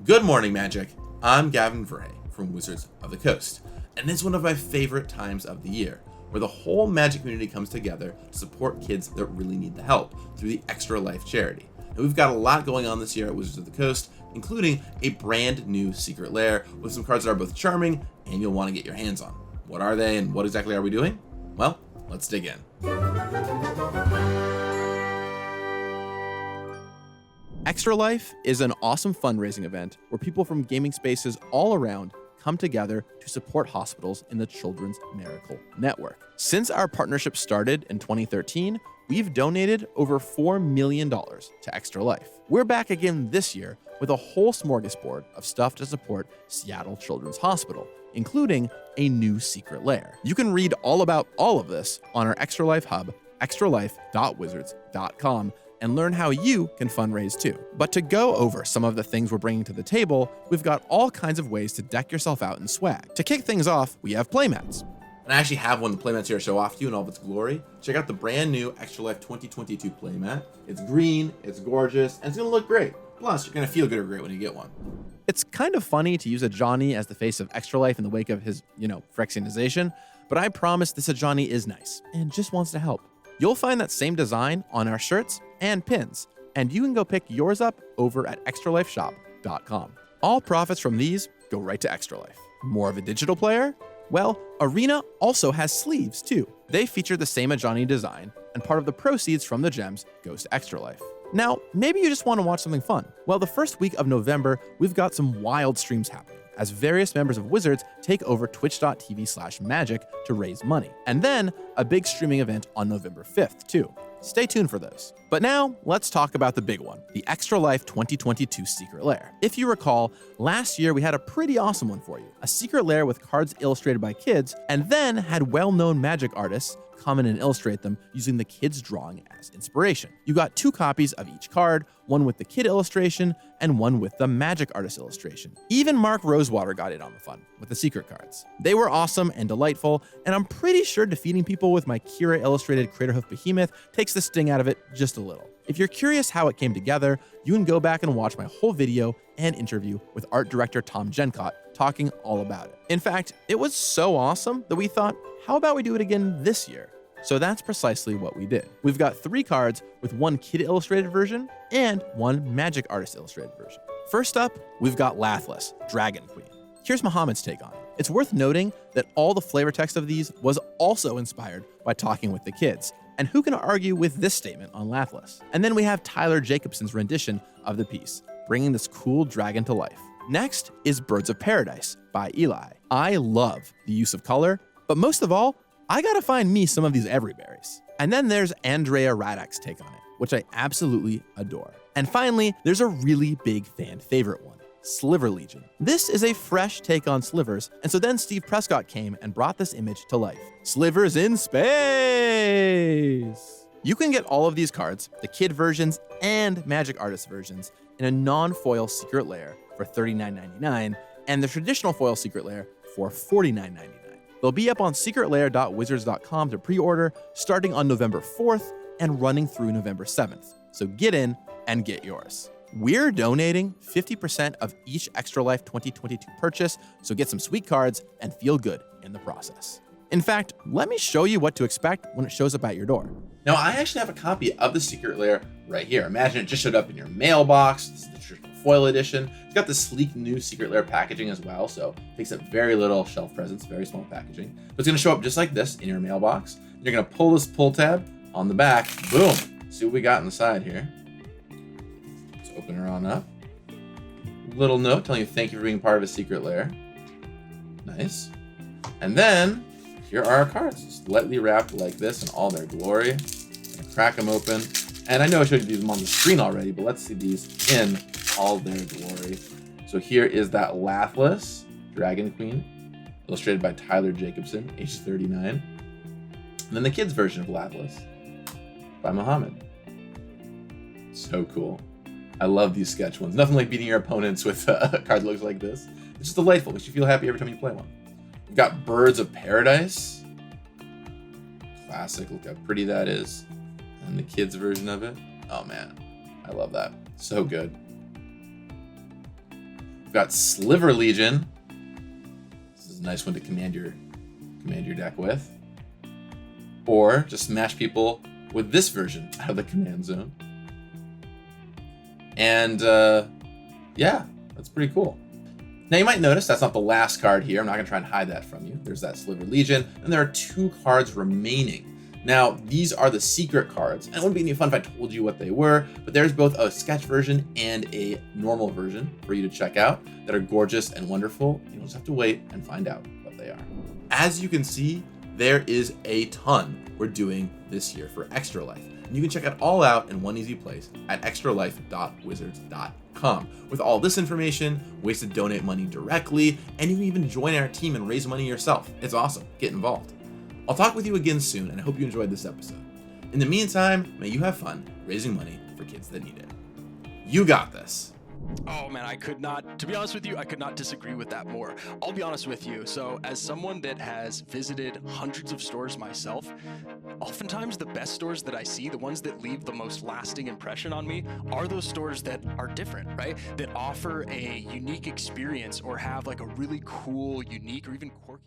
Good morning, Magic. I'm Gavin Verhey from Wizards of the Coast, and it's one of my favorite times of the year, where the whole Magic community comes together to support kids that really need the help through the Extra Life charity. And we've got a lot going on this year at Wizards of the Coast, including a brand new Secret Lair with some cards that are both charming and you'll want to get your hands on. What are they and what exactly are we doing? Well, let's dig in. Extra Life is an awesome fundraising event where people from gaming spaces all around come together to support hospitals in the Children's Miracle Network. Since our partnership started in 2013, we've donated over $4 million to Extra Life. We're back again this year with a whole smorgasbord of stuff to support Seattle Children's Hospital, including a new Secret Lair. You can read all about all of this on our Extra Life hub, extralife.wizards.com, and learn how you can fundraise too. But to go over some of the things we're bringing to the table, we've got all kinds of ways to deck yourself out in swag. To kick things off, we have playmats. And I actually have one of the playmats here to show off to you in all of its glory. Check out the brand new Extra Life 2022 playmat. It's green, it's gorgeous, and it's gonna look great. Plus, you're gonna feel good or great when you get one. It's kind of funny to use a Johnny as the face of Extra Life in the wake of his, Phyrexianization, but I promise this Johnny is nice and just wants to help. You'll find that same design on our shirts and pins, and you can go pick yours up over at extralifeshop.com. All profits from these go right to Extra Life. More of a digital player? Well, Arena also has sleeves too. They feature the same Ajani design, and part of the proceeds from the gems goes to Extra Life. Now, maybe you just want to watch something fun. Well, the first week of November, we've got some wild streams happening as various members of Wizards take over twitch.tv/magic to raise money. And then a big streaming event on November 5th too. Stay tuned for those. But now, let's talk about the big one, the Extra Life 2022 Secret Lair. If you recall, last year we had a pretty awesome one for you, a Secret Lair with cards illustrated by kids, and then had well-known Magic artists come in and illustrate them using the kids' drawing as inspiration. You got 2 copies of each card, one with the kid illustration and one with the Magic artist illustration. Even Mark Rosewater got in on the fun with the secret cards. They were awesome and delightful, and I'm pretty sure defeating people with my Kira illustrated Craterhoof Behemoth takes the sting out of it just a little. If you're curious how it came together, you can go back and watch my whole video and interview with art director Tom Gencott talking all about it. In fact, it was so awesome that we thought, how about we do it again this year? So that's precisely what we did. We've got 3 cards with 1 kid illustrated version and 1 Magic artist illustrated version. First up, we've got Lathliss, Dragon Queen. Here's Muhammad's take on it. It's worth noting that all the flavor text of these was also inspired by talking with the kids. And who can argue with this statement on Lathliss? And then we have Tyler Jacobson's rendition of the piece, bringing this cool dragon to life. Next is Birds of Paradise by Eli. I love the use of color, but most of all, I gotta find me some of these everyberries. And then there's Andrea Radak's take on it, which I absolutely adore. And finally, there's a really big fan favorite one, Sliver Legion. This is a fresh take on slivers, and so then Steve Prescott came and brought this image to life. Slivers in space! You can get all of these cards, the kid versions and Magic artist versions, in a non-foil Secret Lair for $39.99, and the traditional foil Secret Lair for $49.99. They'll be up on secretlair.wizards.com to pre-order starting on November 4th and running through November 7th. So get in and get yours. We're donating 50% of each Extra Life 2022 purchase, so get some sweet cards and feel good in the process. In fact, let me show you what to expect when it shows up at your door. Now, I actually have a copy of the Secret Lair right here. Imagine it just showed up in your mailbox. This is the traditional foil edition. It's got the sleek new Secret Lair packaging as well, so it takes up very little shelf presence, very small packaging. But it's gonna show up just like this in your mailbox. You're gonna pull this pull tab on the back, boom. See what we got inside here. Let's open her on up. Little note telling you thank you for being part of a Secret Lair. Nice. And then, here are our cards, lightly wrapped like this in all their glory. I'm gonna crack them open. And I know I showed you them on the screen already, but let's see these in all their glory. So here is that Lathliss, Dragon Queen, illustrated by Tyler Jacobson, age 39. And then the kids version of Lathliss by Muhammad. So cool. I love these sketch ones. Nothing like beating your opponents with a card that looks like this. It's just delightful. Makes you feel happy every time you play one. We've got Birds of Paradise. Classic. Look how pretty that is. And the kids version of it. Oh man, I love that. So good. We've got Sliver Legion. This is a nice one to command your deck with. Or just smash people with this version out of the command zone. And yeah, that's pretty cool. Now you might notice that's not the last card here. I'm not gonna try and hide that from you. There's that Sliver Legion, and there are 2 cards remaining. Now, these are the secret cards, and it wouldn't be any fun if I told you what they were, but there's both a sketch version and a normal version for you to check out that are gorgeous and wonderful. You'll just have to wait and find out what they are. As you can see, there is a ton we're doing this year for Extra Life. And you can check it all out in one easy place at extralife.wizards.com with all this information, ways to donate money directly, and you can even join our team and raise money yourself. It's awesome. Get involved. I'll talk with you again soon, and I hope you enjoyed this episode. In the meantime, may you have fun raising money for kids that need it. You got this. Oh man, to be honest with you, I could not disagree with that more. I'll be honest with you. So as someone that has visited hundreds of stores myself, oftentimes the best stores that I see, the ones that leave the most lasting impression on me, are those stores that are different, right? That offer a unique experience or have like a really cool, unique, or even quirky